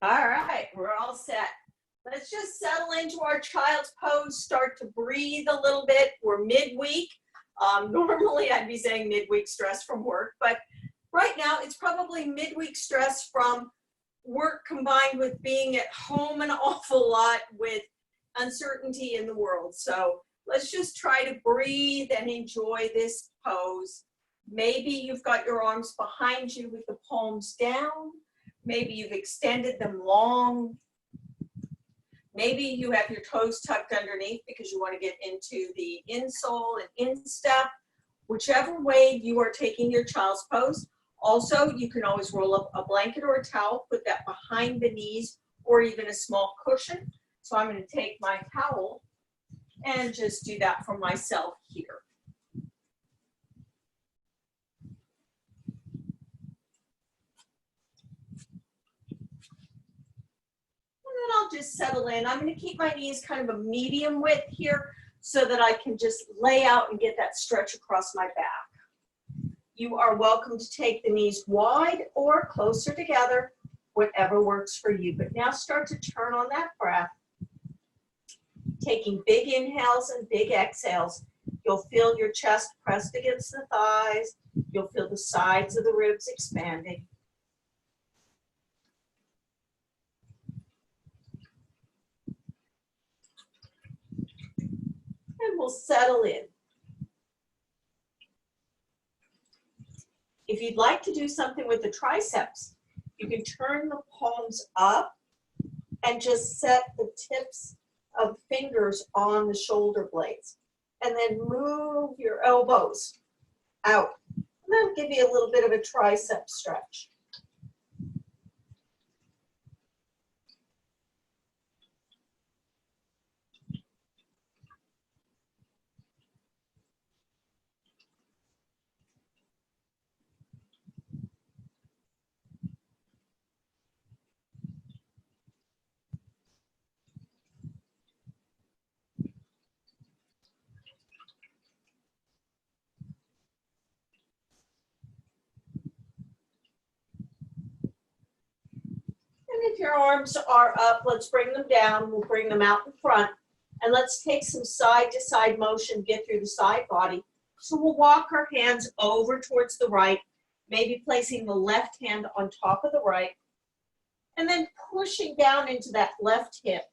All right, we're all set. Let's just settle into our child's pose, start to breathe a little bit. We're midweek. Normally I'd be saying midweek stress from work, but right now it's probably midweek stress from work combined with being at home an awful lot with uncertainty in the world. So let's just try to breathe and enjoy this pose. Maybe you've got your arms behind you with the palms down. Maybe you've extended them long. Maybe you have your toes tucked underneath because you want to get into the insole and instep. Whichever way you are taking your child's pose. Also, you can always roll up a blanket or a towel, put that behind the knees or even a small cushion. So I'm going to take my towel and just do that for myself here. And then I'll just settle in. I'm going to keep my knees kind of a medium width here so that I can just lay out and get that stretch across my back. You are welcome to take the knees wide or closer together, whatever works for you. But now start to turn on that breath. Taking big inhales and big exhales. You'll feel your chest pressed against the thighs. You'll feel the sides of the ribs expanding. And we'll settle in. If you'd like to do something with the triceps, you can turn the palms up and just set the tips of fingers on the shoulder blades. And then move your elbows out. And that'll give you a little bit of a tricep stretch. And if your arms are up, let's bring them down. We'll bring them out in front. And let's take some side-to-side motion, get through the side body. So we'll walk our hands over towards the right, maybe placing the left hand on top of the right, and then pushing down into that left hip.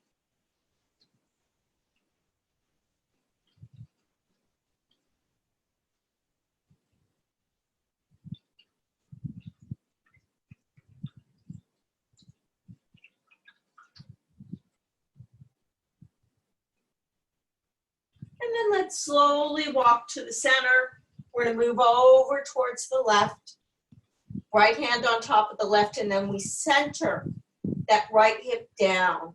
And then let's slowly walk to the center. We're going to move over towards the left. Right hand on top of the left, and then we center that right hip down.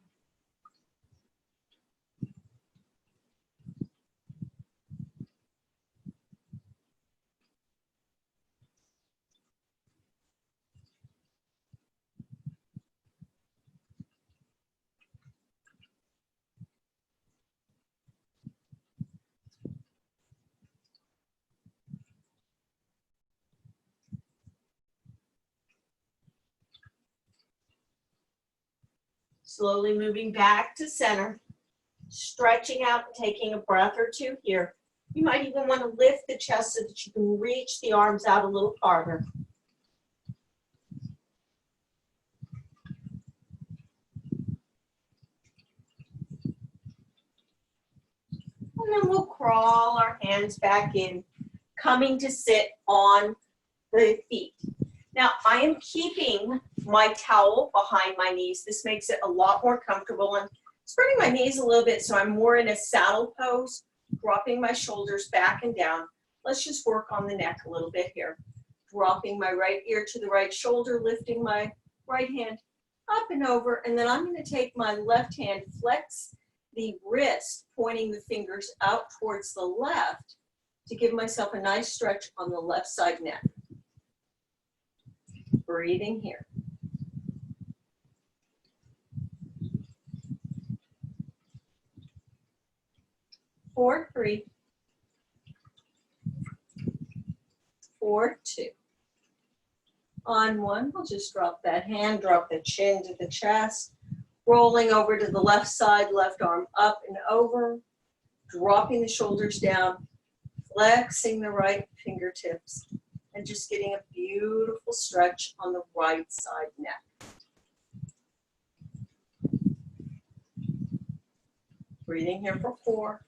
Slowly moving back to center, stretching out and taking a breath or two here. You might even want to lift the chest so that you can reach the arms out a little farther. And then we'll crawl our hands back in, coming to sit on the feet. Now, I am keeping my towel behind my knees. This makes it a lot more comfortable. And spreading my knees a little bit so I'm more in a saddle pose, dropping my shoulders back and down. Let's just work on the neck a little bit here. Dropping my right ear to the right shoulder, lifting my right hand up and over. And then I'm going to take my left hand, flex the wrist, pointing the fingers out towards the left to give myself a nice stretch on the left side neck. Breathing here. Four, three, 4, 2, On one, we'll just drop that hand, drop the chin to the chest, rolling over to the left side, left arm up and over, dropping the shoulders down, flexing the right fingertips, and just getting a beautiful stretch on the right side neck. Breathing here for 4,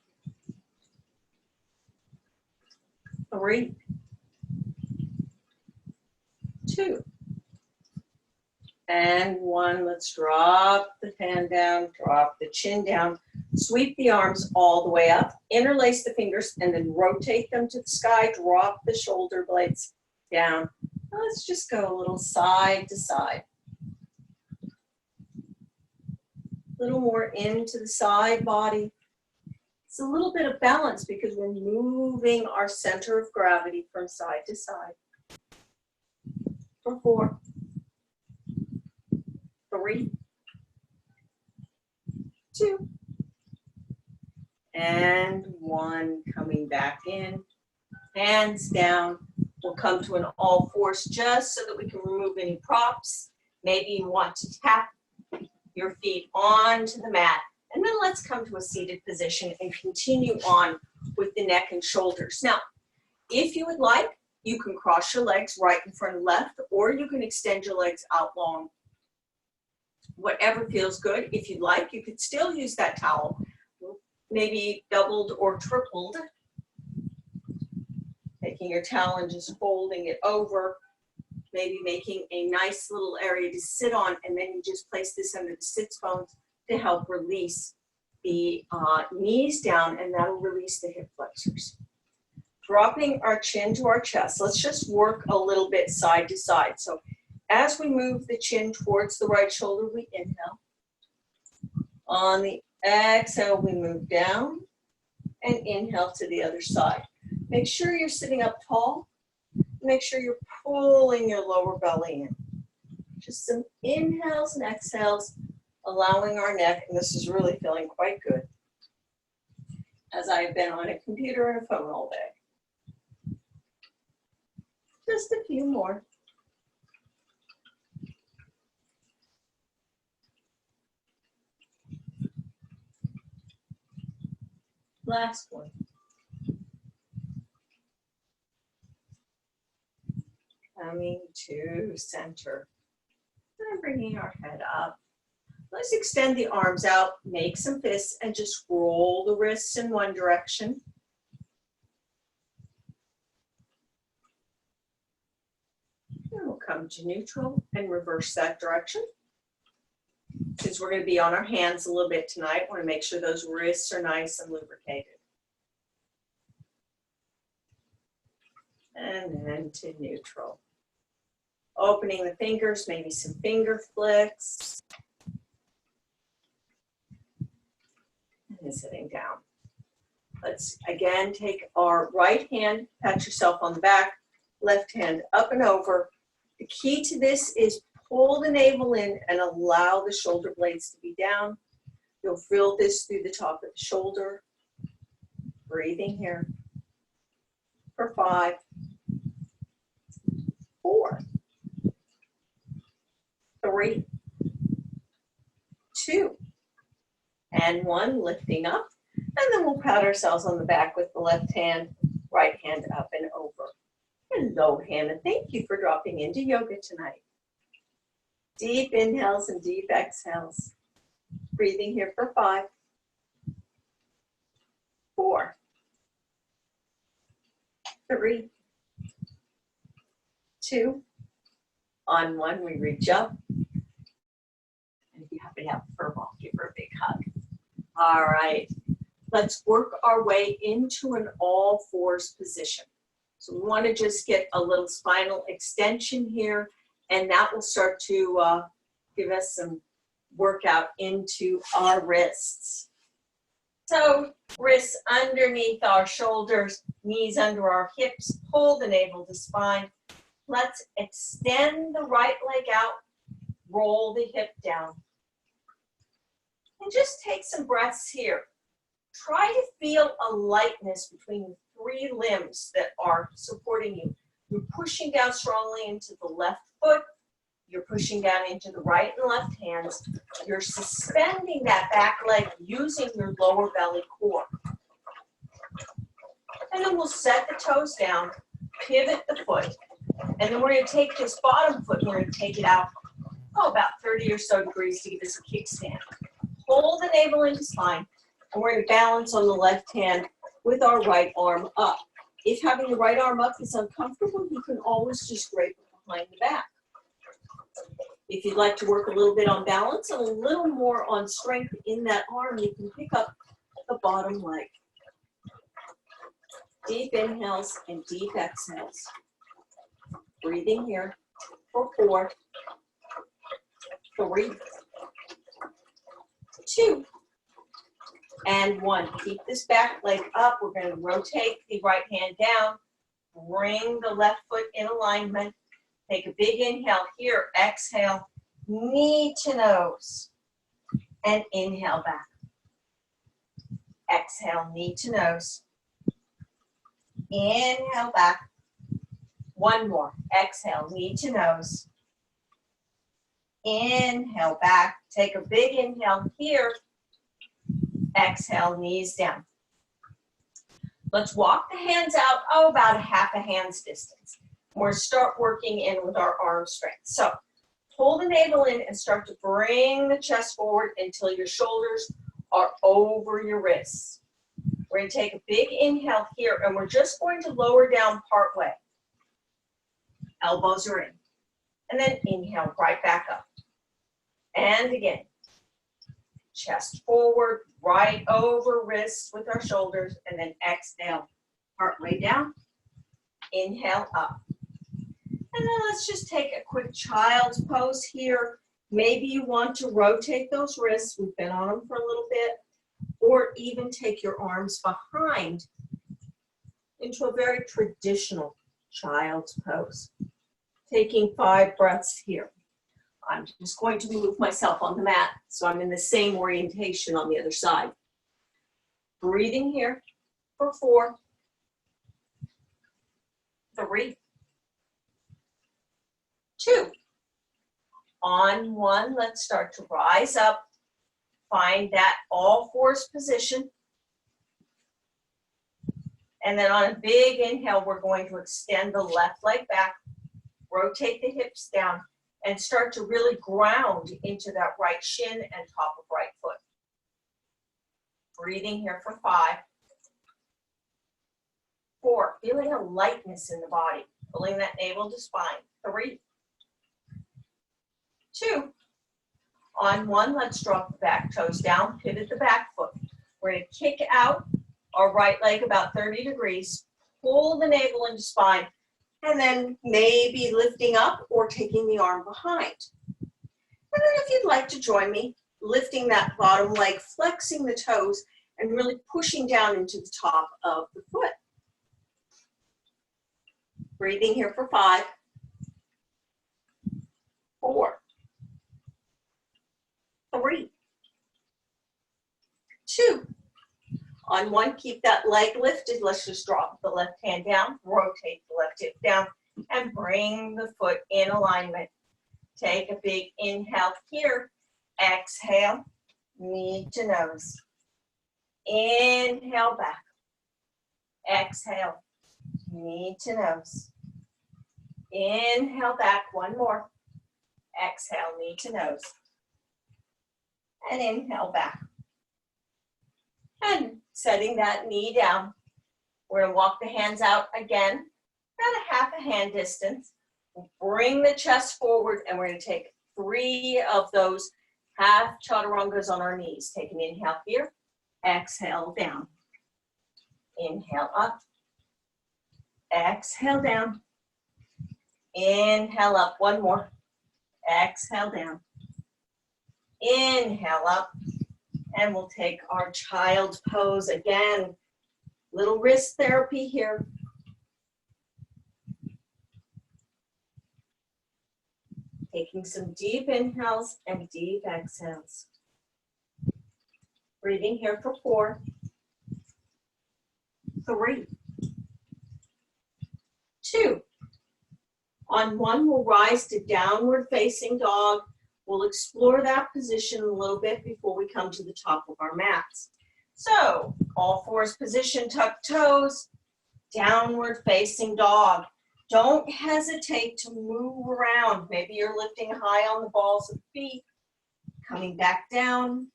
3, 2, and 1. Let's drop the hand down, drop the chin down, sweep the arms all the way up, interlace the fingers, and then rotate them to the sky, drop the shoulder blades down. Now let's just go a little side to side. A little more into the side body. It's a little bit of balance because we're moving our center of gravity from side to side. For 4, 3, 2, and 1. Coming back in, hands down. We'll come to an all fours just so that we can remove any props. Maybe you want to tap your feet onto the mat. And then let's come to a seated position and continue on with the neck and shoulders. Now, if you would like, you can cross your legs right in front of left, or you can extend your legs out long. Whatever feels good. If you'd like, you could still use that towel, maybe doubled or tripled. Taking your towel and just folding it over, maybe making a nice little area to sit on, and then you just place this under the sits bones to help release the knees down, and that'll release the hip flexors. Dropping our chin to our chest. Let's just work a little bit side to side. So as we move the chin towards the right shoulder, we inhale. On the exhale, we move down and inhale to the other side. Make sure you're sitting up tall. Make sure you're pulling your lower belly in. Just some inhales and exhales, allowing our neck, and this is really feeling quite good, as I've been on a computer and a phone all day. Just a few more. Last one. Coming to center. And bringing our head up. Let's extend the arms out, make some fists, and just roll the wrists in one direction. And we'll come to neutral and reverse that direction. Since we're going to be on our hands a little bit tonight, I want to make sure those wrists are nice and lubricated. And then to neutral. Opening the fingers, maybe some finger flicks. And sitting down. Let's again take our right hand, pat yourself on the back, left hand up and over. The key to this is pull the navel in and allow the shoulder blades to be down. You'll feel this through the top of the shoulder. Breathing here. For 5, 4, 3, 2, and 1, lifting up. And then we'll pat ourselves on the back with the left hand, right hand up and over. Hello, Hannah. Thank you for dropping into yoga tonight. Deep inhales and deep exhales. Breathing here for 5, 4, 3, 2. On 1, we reach up. And if you happen to have a fur ball, give her a big hug. All right. Let's work our way into an all fours position. So we want to just get a little spinal extension here, and that will start to give us some workout into our wrists. So wrists underneath our shoulders, knees under our hips, pull the navel to spine. Let's extend the right leg out, roll the hip down. And just take some breaths here. Try to feel a lightness between the 3 limbs that are supporting you. You're pushing down strongly into the left foot. You're pushing down into the right and left hands. You're suspending that back leg using your lower belly core. And then we'll set the toes down, pivot the foot, and then we're going to take this bottom foot and we're going to take it out, about 30 or so degrees to give us a kickstand. Hold the navel into spine, and we're going to balance on the left hand with our right arm up. If having the right arm up is uncomfortable, you can always just drape it behind the back. If you'd like to work a little bit on balance and a little more on strength in that arm, you can pick up the bottom leg. Deep inhales and deep exhales. Breathing here for 4, 3, 2, and 1. Keep this back leg up. We're going to rotate the right hand down. Bring the left foot in alignment. Take a big inhale here. Exhale, knee to nose. And inhale back. Exhale, knee to nose. Inhale back. One more. Exhale, knee to nose. Inhale back. Take a big inhale here. Exhale, knees down. Let's walk the hands out, about a half a hand's distance. We're going to start working in with our arm strength. So pull the navel in and start to bring the chest forward until your shoulders are over your wrists. We're going to take a big inhale here, and we're just going to lower down part way. Elbows are in. And then inhale right back up. And again. Chest forward, right over wrists with our shoulders, and then exhale, part way down, inhale up. And then let's just take a quick child's pose here. Maybe you want to rotate those wrists, we've been on them for a little bit, or even take your arms behind into a very traditional child's pose. Taking 5 breaths here. I'm just going to move myself on the mat so I'm in the same orientation on the other side. Breathing here for 4, 3, 2. On 1, let's start to rise up. Find that all fours position. And then on a big inhale, we're going to extend the left leg back, rotate the hips down, and start to really ground into that right shin and top of right foot. Breathing here for 5, 4, feeling a lightness in the body, pulling that navel to spine. 3, 2. On 1, let's drop the back toes down, pivot the back foot. We're going to kick out our right leg about 30 degrees, pull the navel into spine, and then maybe lifting up or taking the arm behind. And then if you'd like to join me, lifting that bottom leg, flexing the toes, and really pushing down into the top of the foot. Breathing here for 5, 4, 3, 2. On 1, keep that leg lifted. Let's just drop the left hand down, rotate the left hip down, and bring the foot in alignment. Take a big inhale here. Exhale, knee to nose. Inhale back. Exhale, knee to nose. Inhale back, one more. Exhale, knee to nose. And inhale back. And setting that knee down. We're going to walk the hands out again, about a half a hand distance. Bring the chest forward, and we're going to take 3 of those half chaturangas on our knees. Take an inhale here, exhale down. Inhale up, exhale down. Inhale up, one more. Exhale down. Inhale up. And we'll take our child's pose again. Little wrist therapy here. Taking some deep inhales and deep exhales. Breathing here for 4, 3, 2. On one, we'll rise to downward facing dog. We'll explore that position a little bit before we come to the top of our mats. So, all fours position, tuck toes, downward facing dog. Don't hesitate to move around. Maybe you're lifting high on the balls of the feet, coming back down.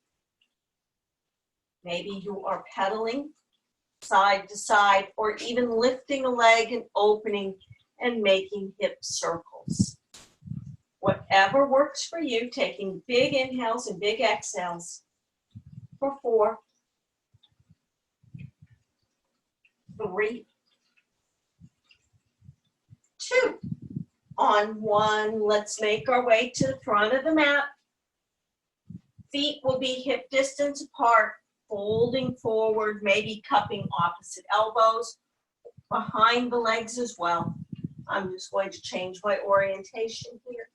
Maybe you are pedaling side to side, or even lifting a leg and opening and making hip circles. Whatever works for you, taking big inhales and big exhales for 4, 3, 2. On 1, let's make our way to the front of the mat. Feet will be hip distance apart, folding forward, maybe cupping opposite elbows, behind the legs as well. I'm just going to change my orientation here.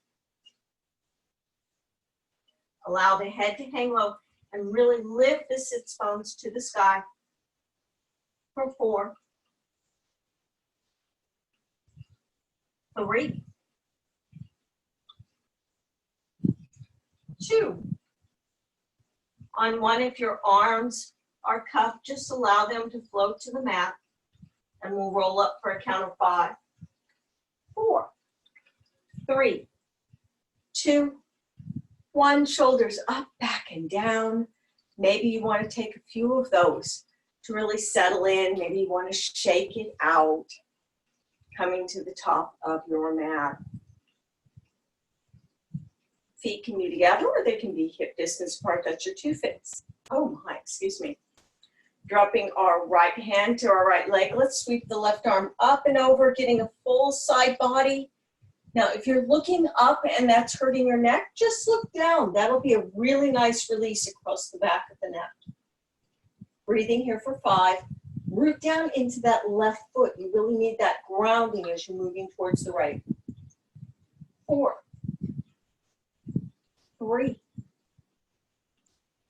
Allow the head to hang low and really lift the sits bones to the sky for 4, 3, 2. On 1, if your arms are cupped, just allow them to float to the mat, and we'll roll up for a count of 5, 4, 3, 2, 1. Shoulders up, back, and down. Maybe you want to take a few of those to really settle in. Maybe you want to shake it out, coming to the top of your mat. Feet can be together, or they can be hip distance apart. That's your 2 fits. Oh my, excuse me. Dropping our right hand to our right leg. Let's sweep the left arm up and over, getting a full side body. Now, if you're looking up and that's hurting your neck, just look down. That'll be a really nice release across the back of the neck. Breathing here for 5. Root down into that left foot. You really need that grounding as you're moving towards the right. 4, 3,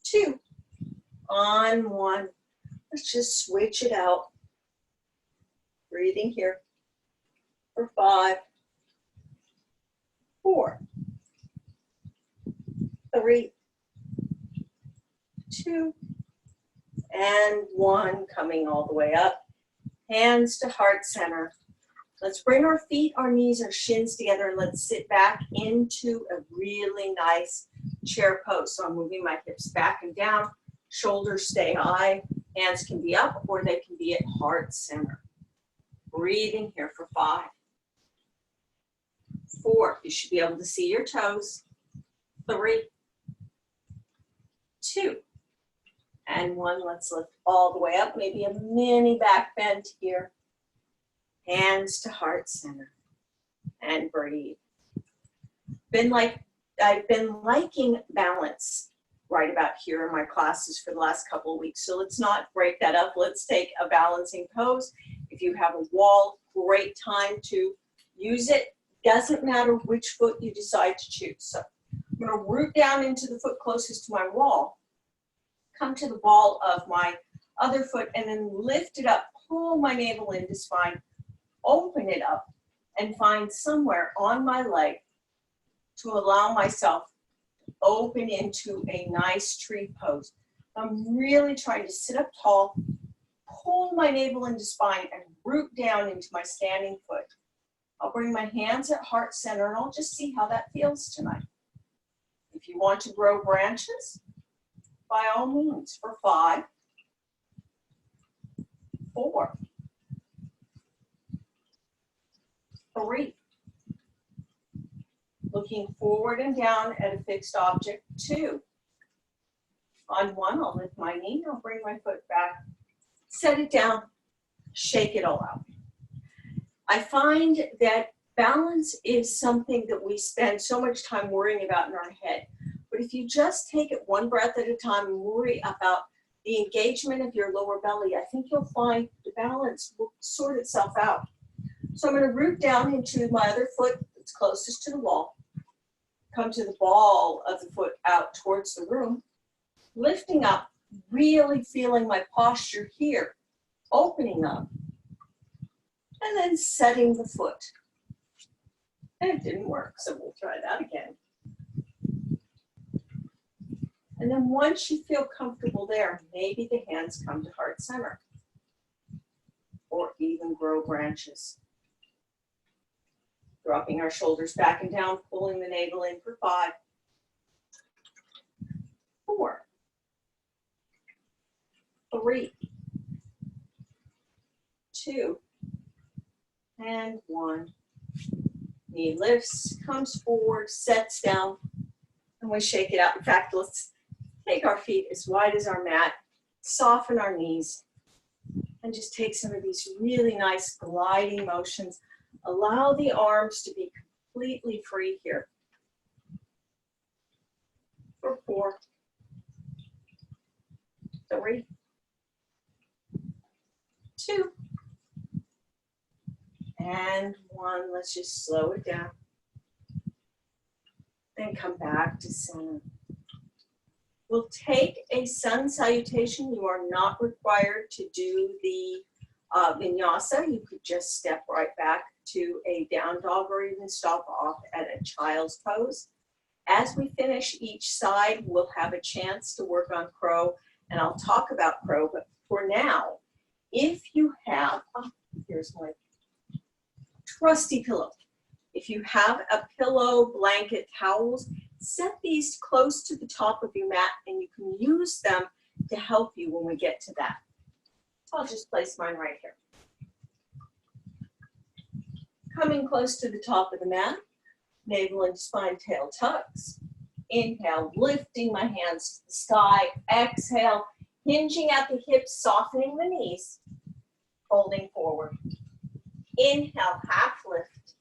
2. On 1. Let's just switch it out. Breathing here for 5, 4, 3, 2, and 1. Coming all the way up. Hands to heart center. Let's bring our feet, our knees, our shins together, and let's sit back into a really nice chair pose. So I'm moving my hips back and down. Shoulders stay high. Hands can be up, or they can be at heart center. Breathing here for 5, 4. You should be able to see your toes. 3, 2, and 1. Let's lift all the way up. Maybe a mini back bend here. Hands to heart center. And breathe. I've been liking balance right about here in my classes for the last couple of weeks. So let's not break that up. Let's take a balancing pose. If you have a wall, great time to use it. Doesn't matter which foot you decide to choose. So I'm going to root down into the foot closest to my wall, come to the ball of my other foot, and then lift it up, pull my navel into spine, open it up, and find somewhere on my leg to allow myself to open into a nice tree pose. I'm really trying to sit up tall, pull my navel into spine, and root down into my standing foot. I'll bring my hands at heart center, and I'll just see how that feels tonight. If you want to grow branches, by all means, for 5, 4, 3. Looking forward and down at a fixed object. 2. On 1, I'll lift my knee, I'll bring my foot back, set it down, shake it all out. I find that balance is something that we spend so much time worrying about in our head. But if you just take it one breath at a time and worry about the engagement of your lower belly, I think you'll find the balance will sort itself out. So I'm going to root down into my other foot that's closest to the wall, come to the ball of the foot out towards the room, lifting up, really feeling my posture here, opening up, and then setting the foot. And it didn't work, so we'll try that again. And then once you feel comfortable there, maybe the hands come to heart center or even grow branches. Dropping our shoulders back and down, pulling the navel in for 5, 4, 3, 2, and 1. Knee lifts, comes forward, sets down, and we shake it out. In fact, let's take our feet as wide as our mat, soften our knees, and just take some of these really nice gliding motions. Allow the arms to be completely free here. For 4, 3, 2, and 1. Let's just slow it down. Then come back to center. We'll take a sun salutation. You are not required to do the vinyasa. You could just step right back to a down dog or even stop off at a child's pose. As we finish each side, we'll have a chance to work on crow, and I'll talk about crow, but for now, if you have, here's my trusty pillow. If you have a pillow, blanket, towels, set these close to the top of your mat and you can use them to help you when we get to that. So I'll just place mine right here. Coming close to the top of the mat, navel and spine, tail tucks. Inhale, lifting my hands to the sky. Exhale, hinging at the hips, softening the knees, folding forward. Inhale, half lift.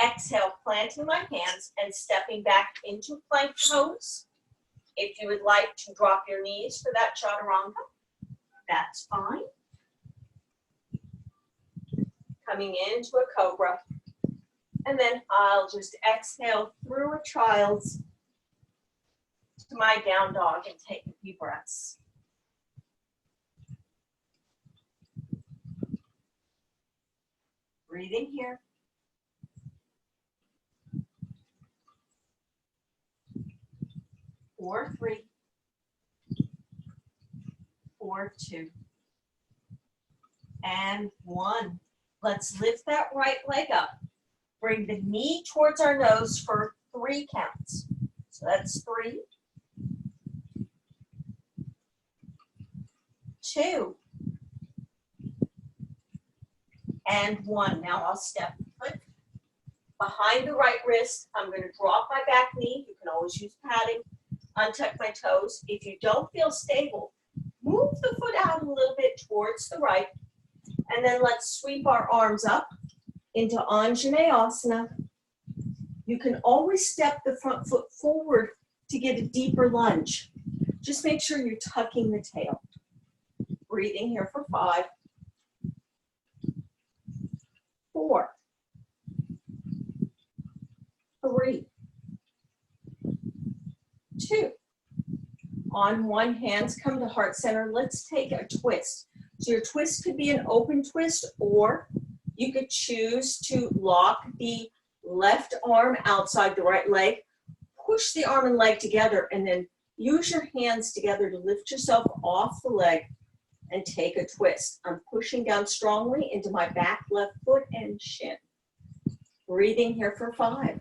Exhale, planting my hands and stepping back into plank pose. If you would like to drop your knees for that chaturanga, that's fine. Coming into a cobra. And then I'll just exhale through a child's to my down dog and take a few breaths. Breathing here. 4, 3, 4, 2, and 1. Let's lift that right leg up. Bring the knee towards our nose for 3 counts. So that's 3, 2, and 1. Now I'll step foot behind the right wrist. I'm going to drop my back knee. You can always use padding. Untuck my toes. If you don't feel stable, move the foot out a little bit towards the right. And then let's sweep our arms up into Anjaneyasana. You can always step the front foot forward to get a deeper lunge. Just make sure you're tucking the tail. Breathing here for 5, 4, 3, 2. On one, hands come to heart center. Let's take a twist. So your twist could be an open twist, or you could choose to lock the left arm outside the right leg, push the arm and leg together, and then use your hands together to lift yourself off the leg and take a twist. I'm pushing down strongly into my back left foot and shin. Breathing here for 5,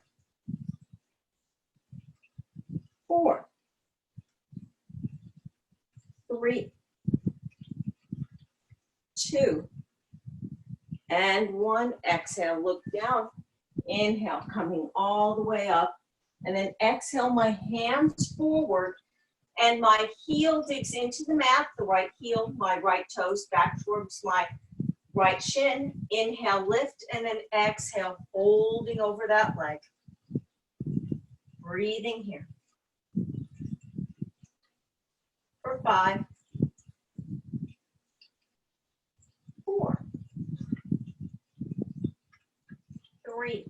4, 3, 2, and 1. Exhale, look down. Inhale, coming all the way up. And then exhale, my hands forward. And my heel digs into the mat, the right heel, my right toes back towards my right shin. Inhale, lift, and then exhale, holding over that leg. Breathing here. For 5, 4, 3,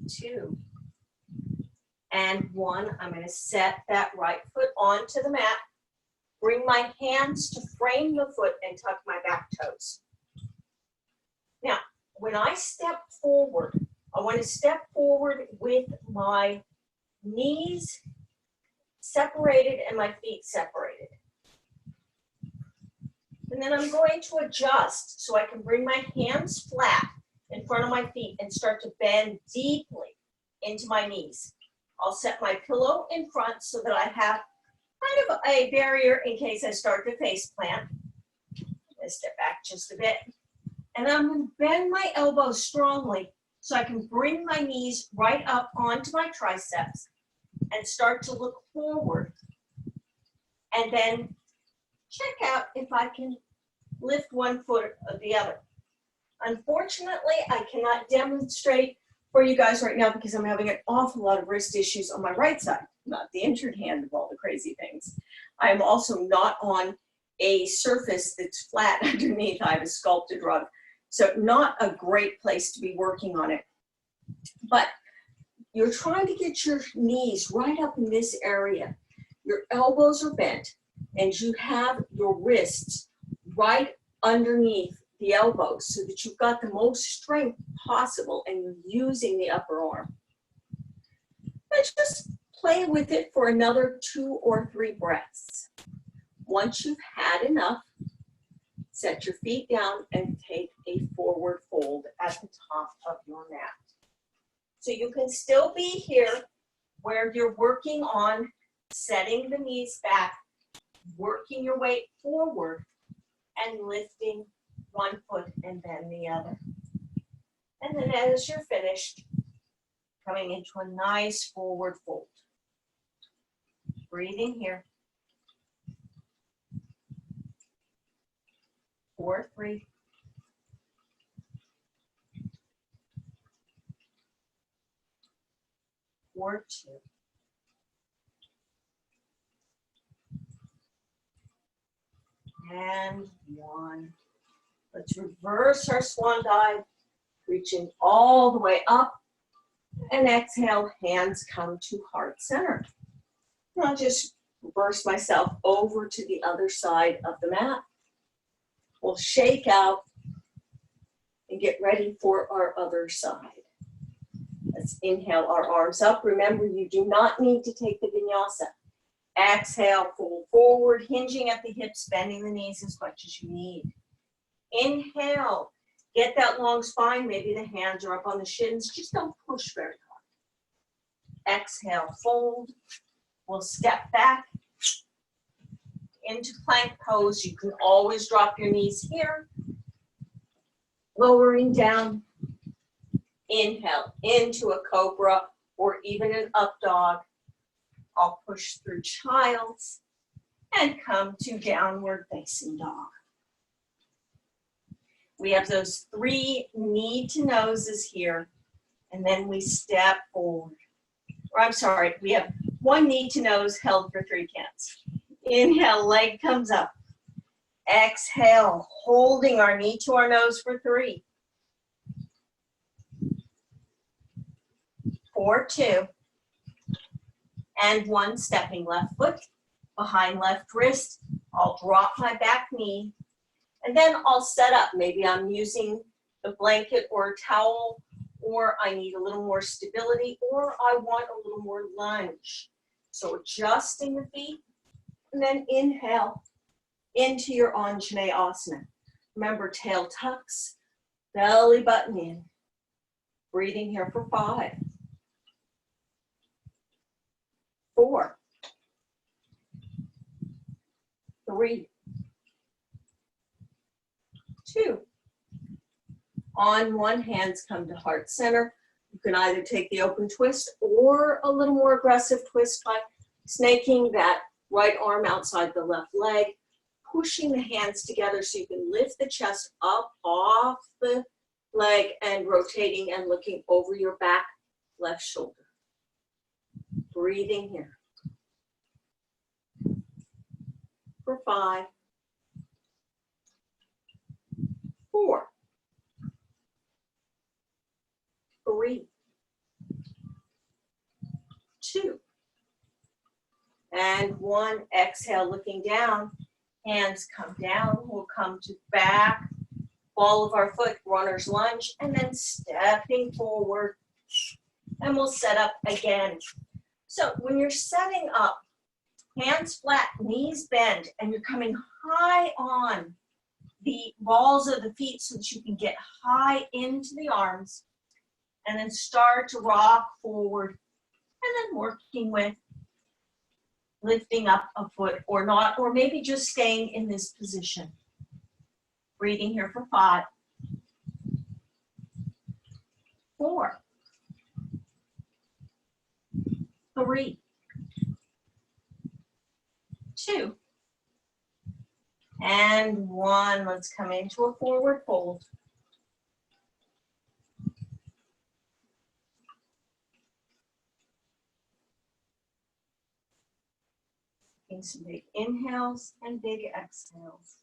2, and 1. I'm going to set that right foot onto the mat. Bring my hands to frame the foot and tuck my back toes. Now, when I step forward. I want to step forward with my knees separated and my feet separated. And then I'm going to adjust so I can bring my hands flat in front of my feet and start to bend deeply into my knees. I'll set my pillow in front so that I have kind of a barrier in case I start to face plant. I step back just a bit. And I'm going to bend my elbows strongly so I can bring my knees right up onto my triceps and start to look forward. And then check out if I can lift one foot or the other. Unfortunately, I cannot demonstrate for you guys right now because I'm having an awful lot of wrist issues on my right side, not the injured hand of all the crazy things. I am also not on a surface that's flat underneath. I have a sculpted rug, so not a great place to be working on it. But you're trying to get your knees right up in this area. Your elbows are bent, and you have your wrists right underneath the elbows so that you've got the most strength possible and you're using the upper arm. Let's just play with it for another 2 or 3 breaths. Once you've had enough, set your feet down and take a forward fold at the top of your mat. So you can still be here where you're working on setting the knees back, working your weight forward, and lifting one foot and then the other. And then as you're finished, coming into a nice forward fold. Breathing here. 4, 3. 4, 2. And 1. Let's reverse our swan dive, reaching all the way up. And exhale, hands come to heart center. And I'll just reverse myself over to the other side of the mat. We'll shake out and get ready for our other side. Let's inhale our arms up. Remember, you do not need to take the vinyasa. Exhale, fold forward, hinging at the hips, bending the knees as much as you need. Inhale, get that long spine. Maybe the hands are up on the shins. Just don't push very hard. Exhale, fold. We'll step back into plank pose. You can always drop your knees here. Lowering down. Inhale into a cobra or even an up dog. I'll push through child's and come to downward facing dog. We have those 3 knee to noses here, and then we step forward. Or I'm sorry, we have 1 knee to nose held for 3 counts. Inhale, leg comes up. Exhale, holding our knee to our nose for 3. 4, 2. And 1, stepping left foot behind left wrist. I'll drop my back knee. And then I'll set up. Maybe I'm using the blanket or a towel, or I need a little more stability, or I want a little more lunge. So adjusting the feet, and then inhale into your Anjaneyasana. Remember, tail tucks, belly button in. Breathing here for 5. 4. 3. 2. On 1, hands come to heart center. You can either take the open twist or a little more aggressive twist by snaking that right arm outside the left leg, pushing the hands together so you can lift the chest up off the leg and rotating and looking over your back left shoulder. Breathing here. For 5. 4. 3. 2. And 1. Exhale, looking down. Hands come down. We'll come to back ball of our foot, runner's lunge, and then stepping forward. And we'll set up again. So when you're setting up, hands flat, knees bend, and you're coming high on the balls of the feet so that you can get high into the arms, and then start to rock forward, and then working with lifting up a foot or not, or maybe just staying in this position. Breathing here for 5, 4, 3, 2, and 1. Let's come into a forward fold. Taking some big inhales and big exhales.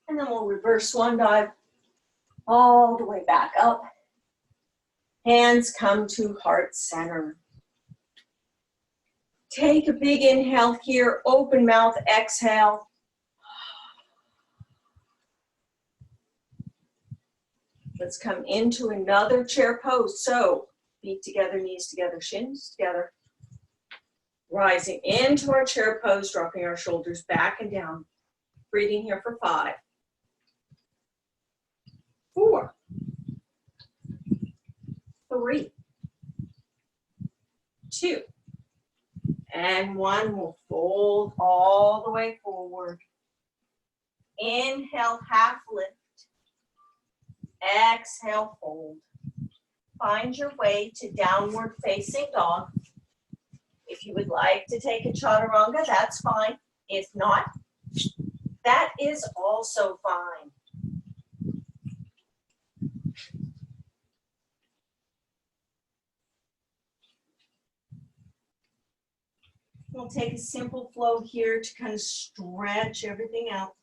And then we'll reverse swan dive all the way back up. Hands come to heart center. Take a big inhale here, open mouth, exhale. Let's come into another chair pose. So feet together, knees together, shins together. Rising into our chair pose, dropping our shoulders back and down. Breathing here for 5, 4, 3, 2, and 1. We'll fold all the way forward. Inhale, half lift. Exhale, fold. Find your way to downward facing dog. If you would like to take a chaturanga, that's fine. If not, that is also fine. We'll take a simple flow here to kind of stretch everything out.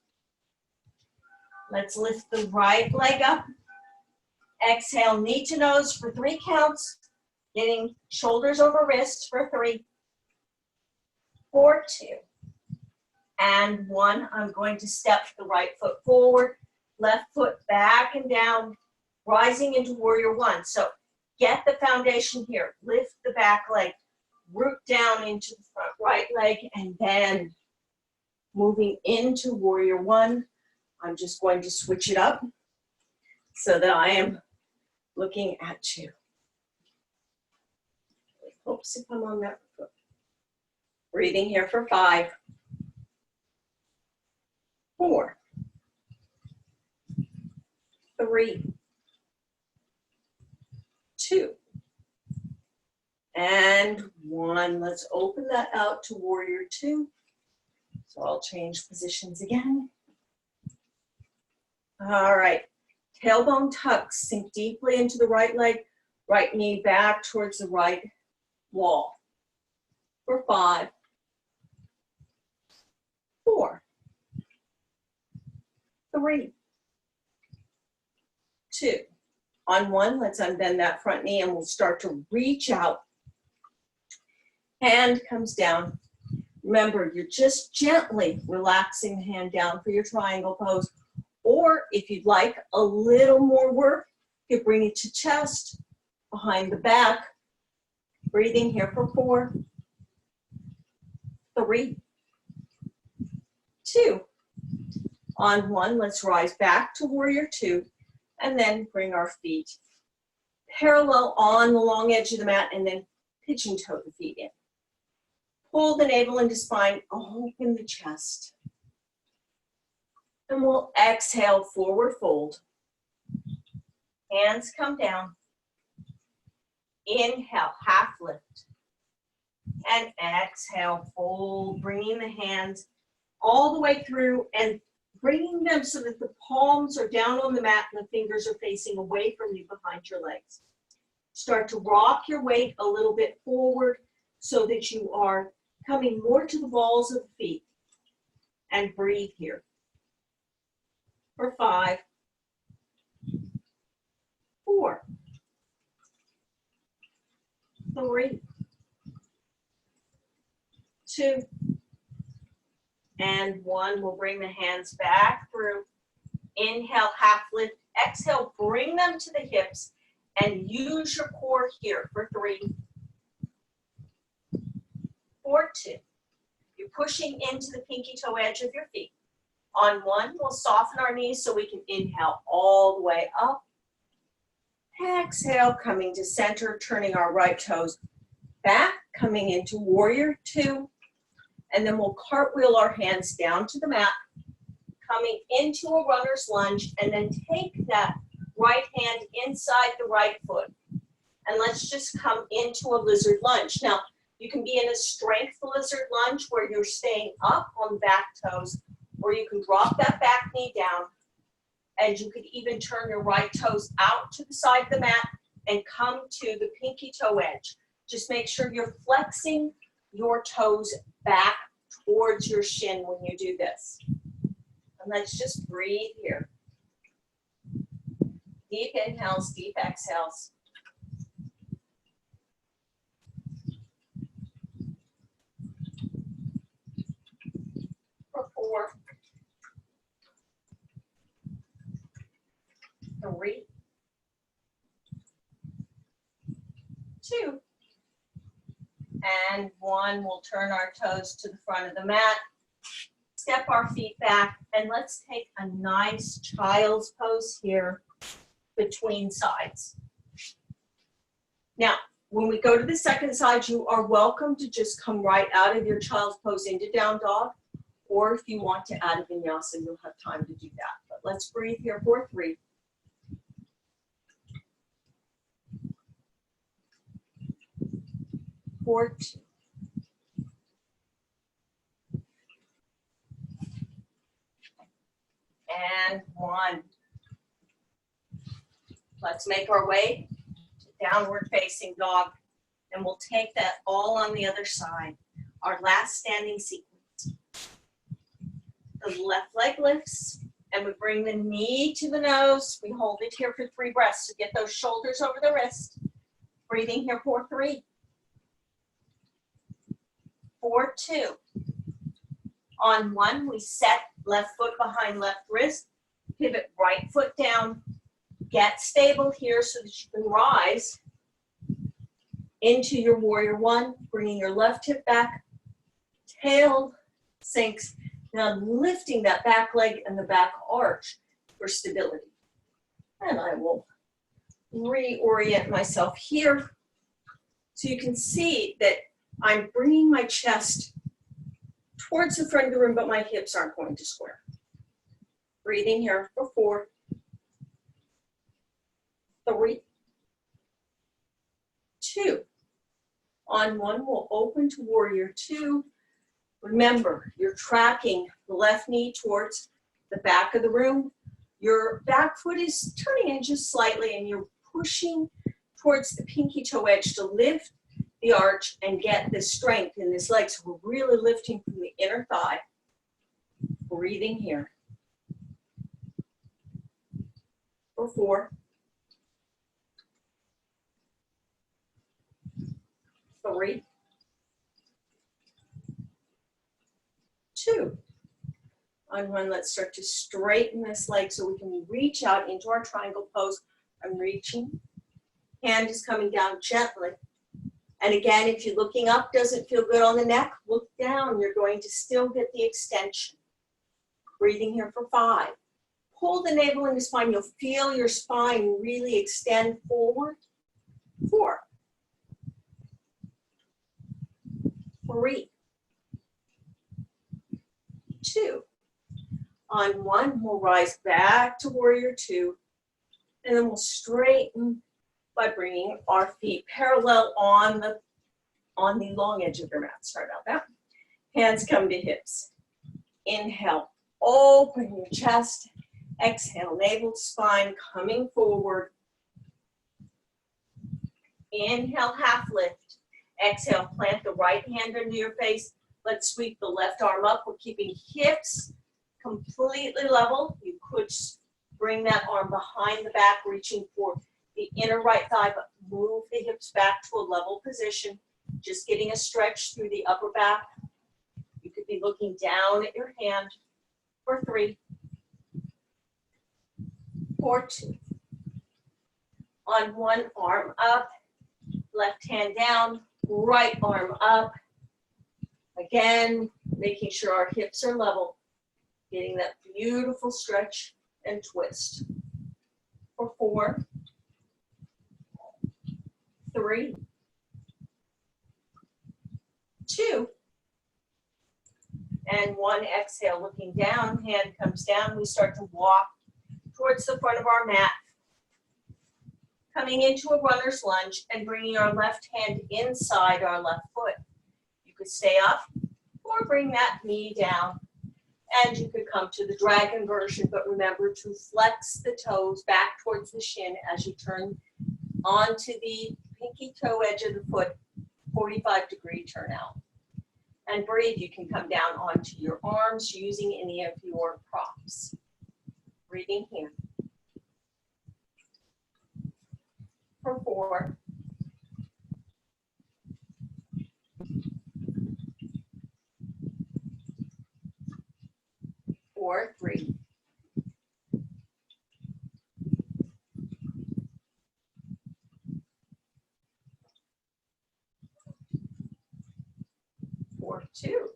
Let's lift the right leg up. Exhale, knee to nose for 3 counts. Getting shoulders over wrists for 3, 4, 2, and 1. I'm going to step the right foot forward, left foot back and down, rising into warrior 1. So get the foundation here. Lift the back leg, root down into the front right leg, and then moving into warrior 1. I'm just going to switch it up so that I am looking at you. Oops, if I'm on that foot. Breathing here for 5, 4, 3, 2, and 1. Let's open that out to warrior 2. So I'll change positions again. All right, tailbone tucks, sink deeply into the right leg, right knee back towards the right wall. For 5, 4, 3, 2. On 1, let's unbend that front knee and we'll start to reach out. Hand comes down. Remember, you're just gently relaxing the hand down for your triangle pose. Or if you'd like a little more work, you can bring it to chest, behind the back. Breathing here for 4, 3, 2. On 1, let's rise back to warrior 2, and then bring our feet parallel on the long edge of the mat, and then pigeon toe the feet in. Pull the navel into spine, open the chest. And we'll exhale, forward fold. Hands come down. Inhale, half lift. And exhale, fold, bringing the hands all the way through and bringing them so that the palms are down on the mat and the fingers are facing away from you behind your legs. Start to rock your weight a little bit forward so that you are coming more to the balls of the feet. And breathe here. For 5, 4, 3, 2, And one, we'll bring the hands back through. Inhale, half lift. Exhale, bring them to the hips and use your core here for 3, 4, 2. You're pushing into the pinky toe edge of your feet. On 1, we'll soften our knees so we can inhale all the way up. Exhale, coming to center, turning our right toes back, coming into warrior 2. And then we'll cartwheel our hands down to the mat, coming into a runner's lunge, and then take that right hand inside the right foot. And let's just come into a lizard lunge. Now, you can be in a strength lizard lunge where you're staying up on the back toes, or you can drop that back knee down, and you could even turn your right toes out to the side of the mat and come to the pinky toe edge. Just make sure you're flexing your toes back towards your shin when you do this. And let's just breathe here. Deep inhales, deep exhales. For 4, 3, 2, and 1. We'll turn our toes to the front of the mat, step our feet back, and let's take a nice child's pose here between sides. Now, when we go to the second side, you are welcome to just come right out of your child's pose into down dog, or if you want to add a vinyasa, you'll have time to do that. But let's breathe here for 3, 4, 2, and 1. Let's make our way to downward facing dog, and we'll take that all on the other side. Our last standing sequence. The left leg lifts, and we bring the knee to the nose. We hold it here for 3 breaths to get those shoulders over the wrist. Breathing here for 3, 4, 2. On 1, we set left foot behind left wrist, pivot right foot down, get stable here so that you can rise into your warrior 1, bringing your left hip back, tail sinks, now lifting that back leg and the back arch for stability. And I will reorient myself here so you can see that I'm bringing my chest towards the front of the room, but my hips aren't going to square. Breathing here for 4, 3, 2. On 1, we'll open to warrior 2. Remember, you're tracking the left knee towards the back of the room. Your back foot is turning in just slightly, and you're pushing towards the pinky toe edge to lift the arch and get the strength in this leg. So we're really lifting from the inner thigh. Breathing here. For 4, 3, 2. On 1, let's start to straighten this leg so we can reach out into our triangle pose. I'm reaching. Hand is coming down gently. And again, if you're looking up, doesn't feel good on the neck, look down. You're going to still get the extension. Breathing here for 5. Pull the navel into spine. You'll feel your spine really extend forward. 4, 3, 2. On 1, we'll rise back to warrior 2. And then we'll straighten by bringing our feet parallel on the long edge of your mat. Sorry about that. Hands come to hips. Inhale, open your chest. Exhale, navel to spine, coming forward. Inhale, half lift. Exhale, plant the right hand under your face. Let's sweep the left arm up. We're keeping hips completely level. You could bring that arm behind the back, reaching for the inner right thigh, but move the hips back to a level position. Just getting a stretch through the upper back. You could be looking down at your hand for 3, for 2. On one arm up, left hand down, right arm up. Again, making sure our hips are level, getting that beautiful stretch and twist. For 4, 3, 2, and 1. Exhale, looking down, hand comes down. We start to walk towards the front of our mat, coming into a runner's lunge and bringing our left hand inside our left foot. You could stay up or bring that knee down, and you could come to the dragon version, but remember to flex the toes back towards the shin as you turn onto the pinky toe edge of the foot, 45-degree turn out. And breathe. You can come down onto your arms using any of your props. Breathing here. For 4, 4, 3, 4, 2,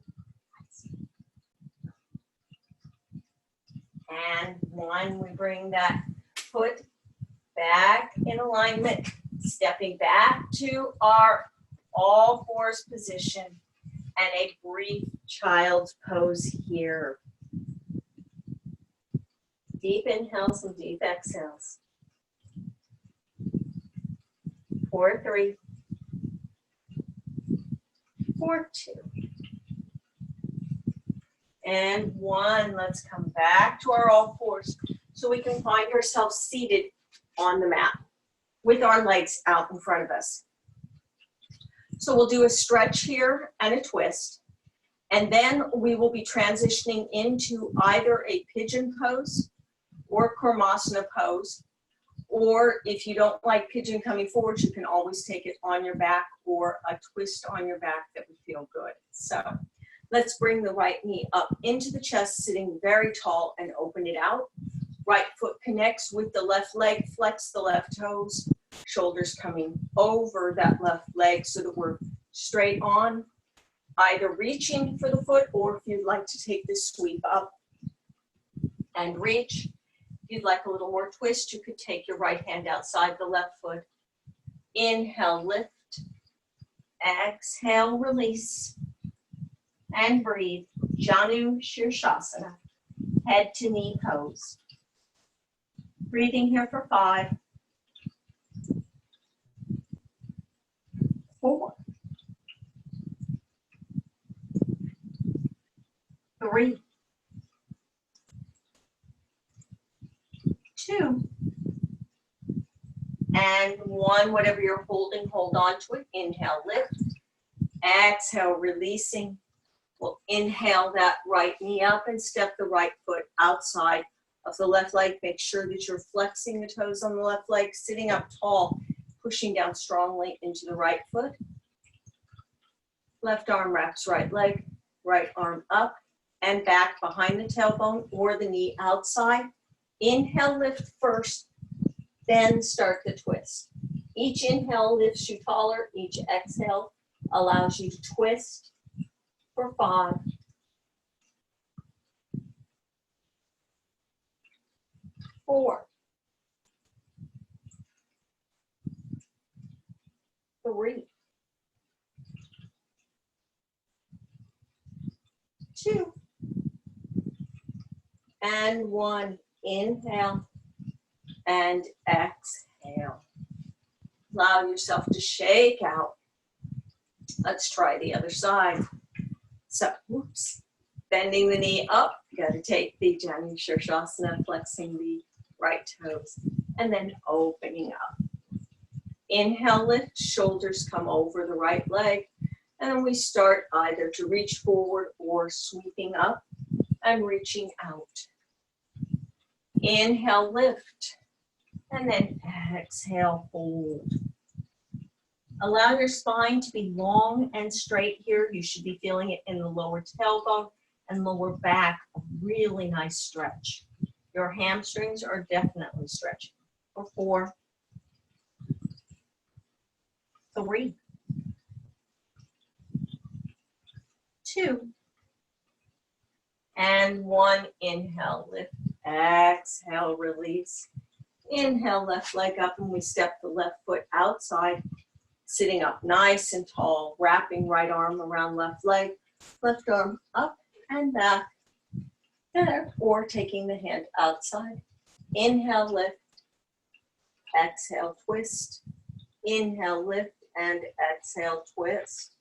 and 1. We bring that foot back in alignment, stepping back to our all fours position and a brief child's pose here. Deep inhales and deep exhales. 4, 3, 4, 2, and 1. Let's come back to our all fours so we can find ourselves seated on the mat with our legs out in front of us. So we'll do a stretch here and a twist, and then we will be transitioning into either a pigeon pose or Kurmasana pose, or if you don't like pigeon coming forward, you can always take it on your back or a twist on your back that would feel good. So let's bring the right knee up into the chest, sitting very tall, and open it out. Right foot connects with the left leg, flex the left toes, shoulders coming over that left leg so that we're straight on, either reaching for the foot, or if you'd like to take this sweep up and reach. If you'd like a little more twist, you could take your right hand outside the left foot. Inhale, lift. Exhale, release. And breathe. Janu Shirshasana, head to knee pose. Breathing here for 5, 4, 3, 2, and 1. Whatever you're holding, hold on to it. Inhale, lift. Exhale, releasing. We'll inhale that right knee up and step the right foot outside of the left leg. Make sure that you're flexing the toes on the left leg, sitting up tall, pushing down strongly into the right foot. Left arm wraps right leg, right arm up and back behind the tailbone or the knee outside. Inhale, lift first, then start the twist. Each inhale lifts you taller, each exhale allows you to twist for 5, 4, 3, 2, and 1. Inhale and exhale. Allow yourself to shake out. Let's try the other side. So, whoops. Bending the knee up. You got to take the Janu Shirshasana, flexing the right toes, and then opening up. Inhale, lift, shoulders come over the right leg, and then we start either to reach forward or sweeping up and reaching out. Inhale, lift, and then exhale, hold. Allow your spine to be long and straight here. You should be feeling it in the lower tailbone and lower back, a really nice stretch. Your hamstrings are definitely stretching. For 4, 3, 2, and 1. Inhale, lift, exhale, release. Inhale, left leg up, and we step the left foot outside, sitting up nice and tall, wrapping right arm around left leg, left arm up and back, there, or taking the hand outside. Inhale, lift, exhale, twist. Inhale, lift, and exhale, twist.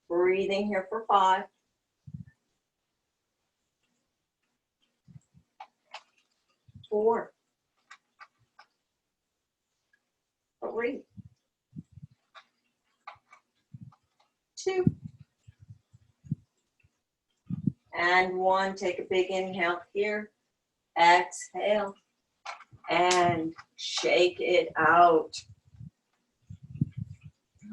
Breathing here for 5. 4, 3, 2, and 1. Take a big inhale here. Exhale, and shake it out.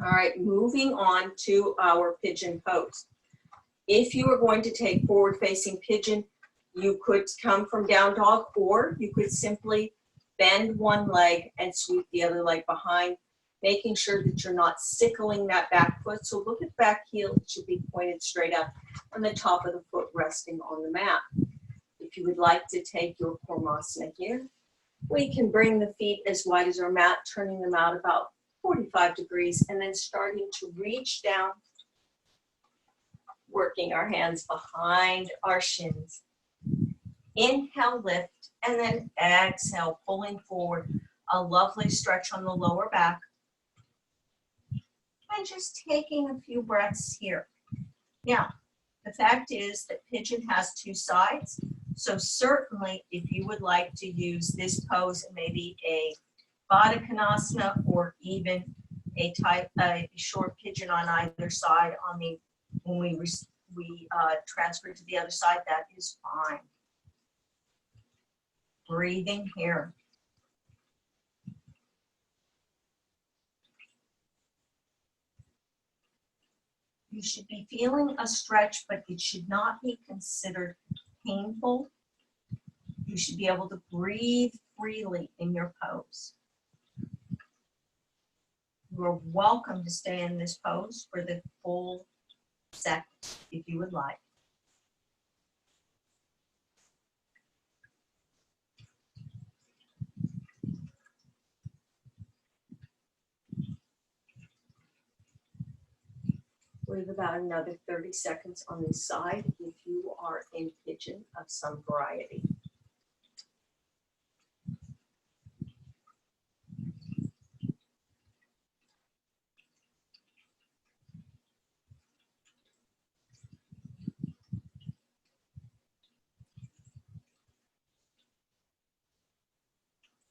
All right, moving on to our pigeon pose. If you are going to take forward-facing pigeon, you could come from down dog, or you could simply bend one leg and sweep the other leg behind, making sure that you're not sickling that back foot. So look at the back heel, it should be pointed straight up, and the top of the foot resting on the mat. If you would like to take your Kurmasana here, we can bring the feet as wide as our mat, turning them out about 45 degrees, and then starting to reach down, working our hands behind our shins. Inhale, lift, and then exhale, pulling forward. A lovely stretch on the lower back. And just taking a few breaths here. Now, the fact is that pigeon has 2 sides. So certainly, if you would like to use this pose, maybe a Baddha Konasana, or even a short pigeon on either side on the when we transfer to the other side, that is fine. Breathing here. You should be feeling a stretch, but it should not be considered painful. You should be able to breathe freely in your pose. You are welcome to stay in this pose for the full set if you would like. We have about another 30 seconds on this side if you are in pigeon of some variety.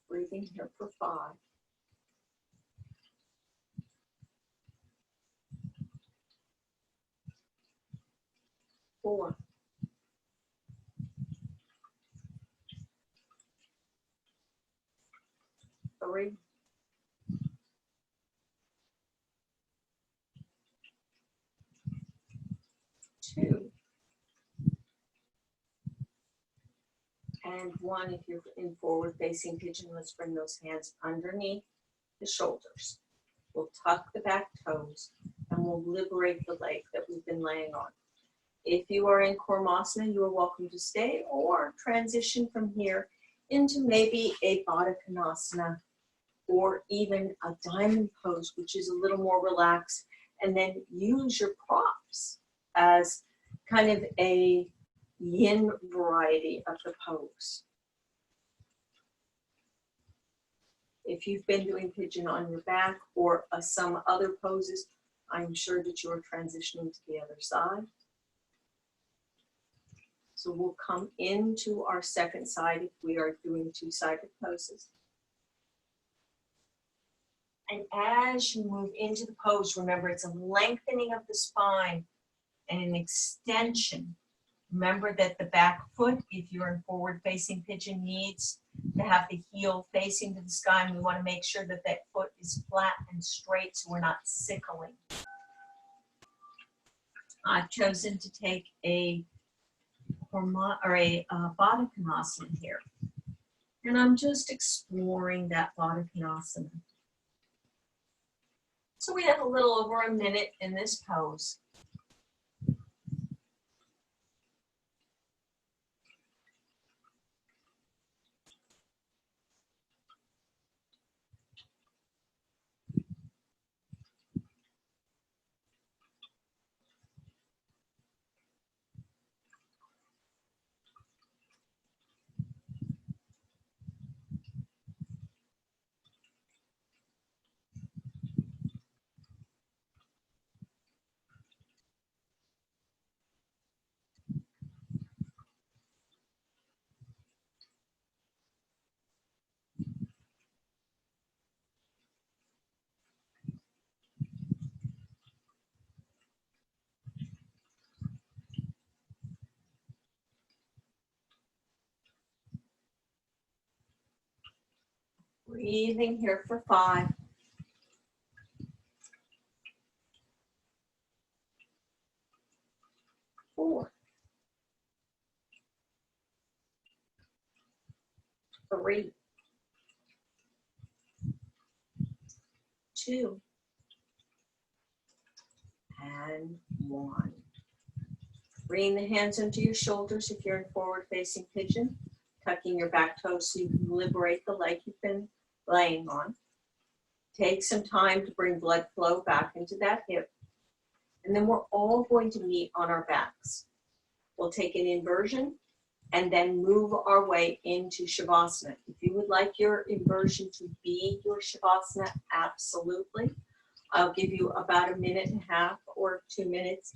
Breathing here for 5. 4. 3. 2. And 1. If you're in forward facing pigeon, let's bring those hands underneath the shoulders. We'll tuck the back toes and we'll liberate the leg that we've been laying on. If you are in Kurmasana, you are welcome to stay or transition from here into maybe a Baddha Konasana or even a diamond pose, which is a little more relaxed, and then use your props as kind of a yin variety of the pose. If you've been doing pigeon on your back or some other poses, I'm sure that you're transitioning to the other side. So we'll come into our second side if we are doing 2-sided poses. And as you move into the pose, remember it's a lengthening of the spine and an extension. Remember that the back foot, if you're in forward-facing pigeon, needs to have the heel facing to the sky, and we want to make sure that that foot is is flat and straight so we're not sickling. I've chosen to take a Baddha Konasana here. And I'm just exploring that Baddha Konasana. So we have a little over a minute in this pose. Breathing here for 5. 4. 3. 2. And 1. Bring the hands into your shoulders if you're in forward facing pigeon, tucking your back toes so you can liberate the leg you've been laying on. Take some time to bring blood flow back into that hip. And then we're all going to meet on our backs. We'll take an inversion and then move our way into Shavasana. If you would like your inversion to be your Shavasana, absolutely. I'll give you about 1.5 minutes or 2 minutes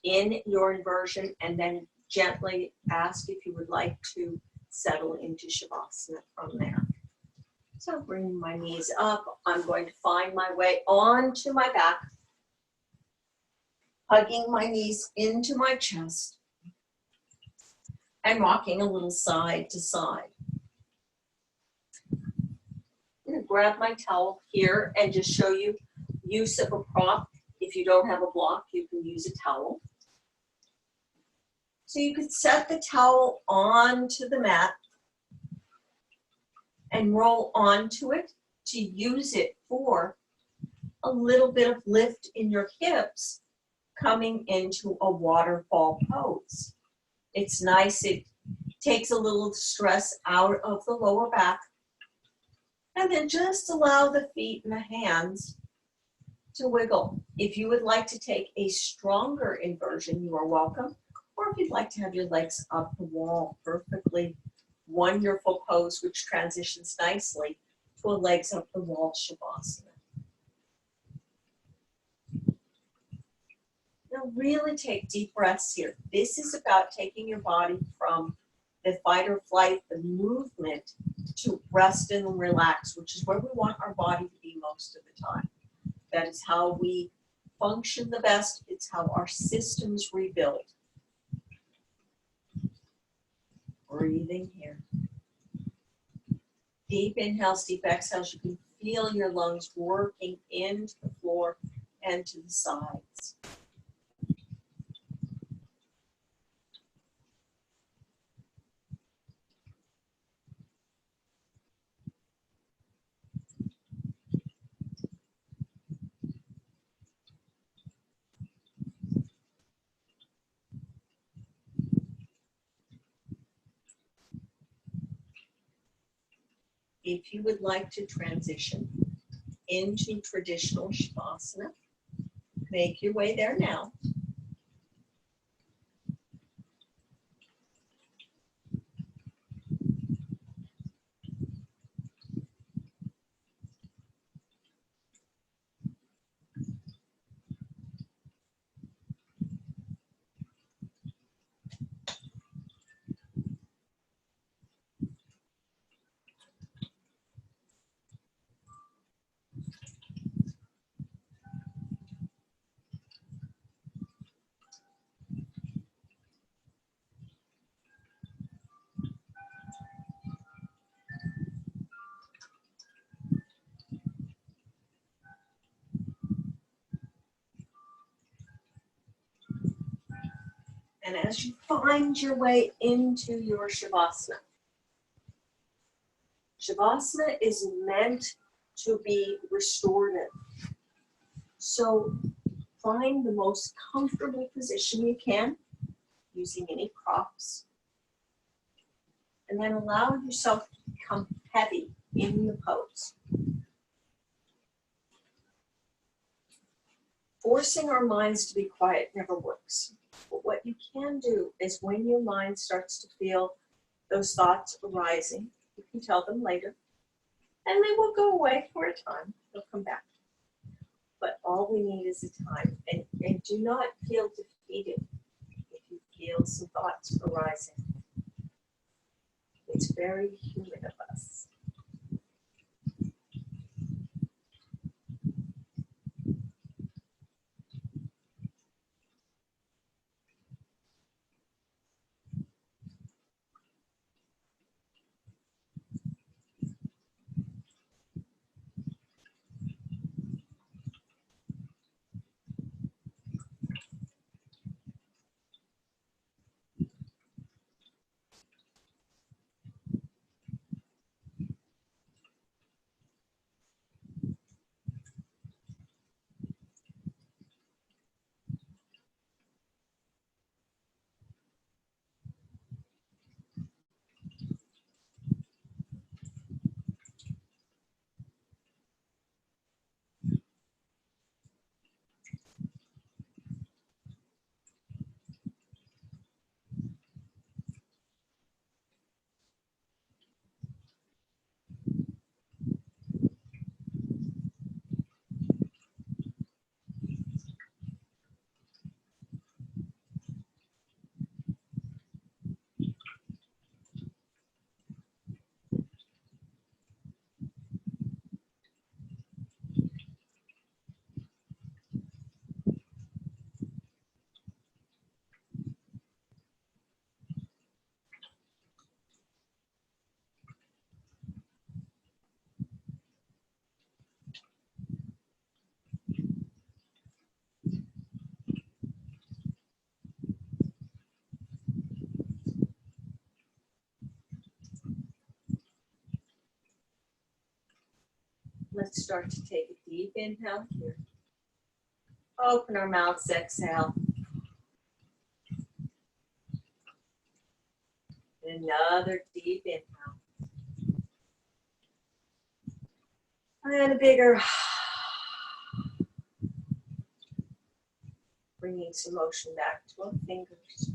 in your inversion and then gently ask if you would like to settle into Shavasana from there. So bringing my knees up, I'm going to find my way onto my back, hugging my knees into my chest and rocking a little side to side. I'm going to grab my towel here and just show you use of a prop. If you don't have a block, you can use a towel. So you could set the towel onto the mat and roll onto it to use it for a little bit of lift in your hips coming into a waterfall pose. It's nice. It takes a little stress out of the lower back. And then just allow the feet and the hands to wiggle. If you would like to take a stronger inversion, you are welcome. Or if you'd like to have your legs up the wall, perfectly wonderful pose, which transitions nicely to a legs up the wall Shavasana. Now really take deep breaths here. This is about taking your body from the fight or flight, the movement, to rest and relax, which is where we want our body to be most of the time. That is how we function the best. It's how our systems rebuild. Breathing here. Deep inhales, deep exhales. You can feel your lungs working into the floor and to the sides. If you would like to transition into traditional Shavasana, make your way there now. And as you find your way into your Shavasana, Shavasana is meant to be restorative. So find the most comfortable position you can using any props. And then allow yourself to become heavy in the pose. Forcing our minds to be quiet never works. But what you can do is when your mind starts to feel those thoughts arising, you can tell them later, and they will go away for a time. They'll come back. But all we need is a time. And do not feel defeated if you feel some thoughts arising. It's very human of us. Let's start to take a deep inhale here. Open our mouths, exhale. Another deep inhale. And a bigger. Bringing some motion back to our fingers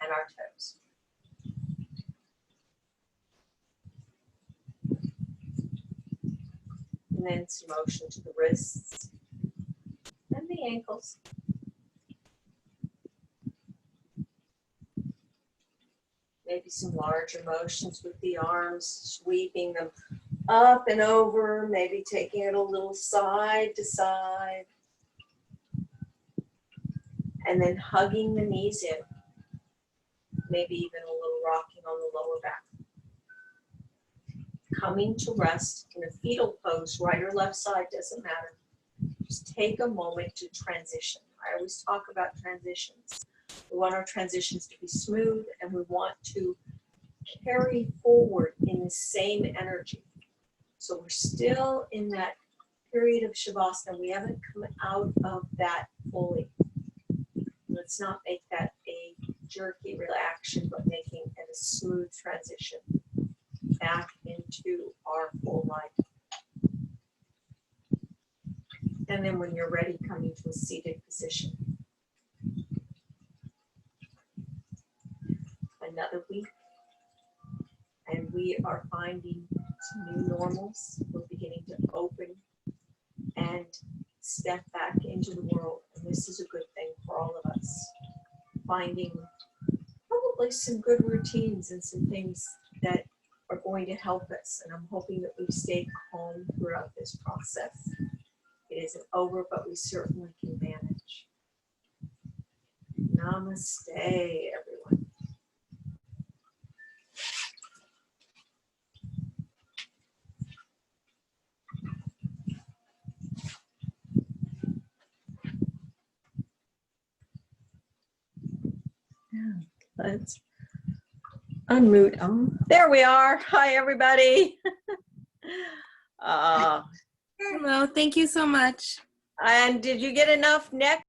and our toes. And then some motion to the wrists and the ankles. Maybe some larger motions with the arms, sweeping them up and over, maybe taking it a little side to side. And then hugging the knees in. Maybe even a little rocking on the lower back. Coming to rest in a fetal pose, right or left side, doesn't matter. Just take a moment to transition. I always talk about transitions. We want our transitions to be smooth, and we want to carry forward in the same energy. So we're still in that period of Shavasana. We haven't come out of that fully. Let's not make that a jerky reaction, but making it a smooth transition back into our full life. And then when you're ready, come into a seated position. Another week, and we are finding some new normals. We're beginning to open and step back into the world, and this is a good thing for all of us. Finding probably some good routines and some things that are going to help us, and I'm hoping that we've stayed calm throughout this process. It isn't over, but we certainly can manage. Namaste, everyone. Let's unmute. There we are. Hi, everybody. Hello, thank you so much. And did you get enough neck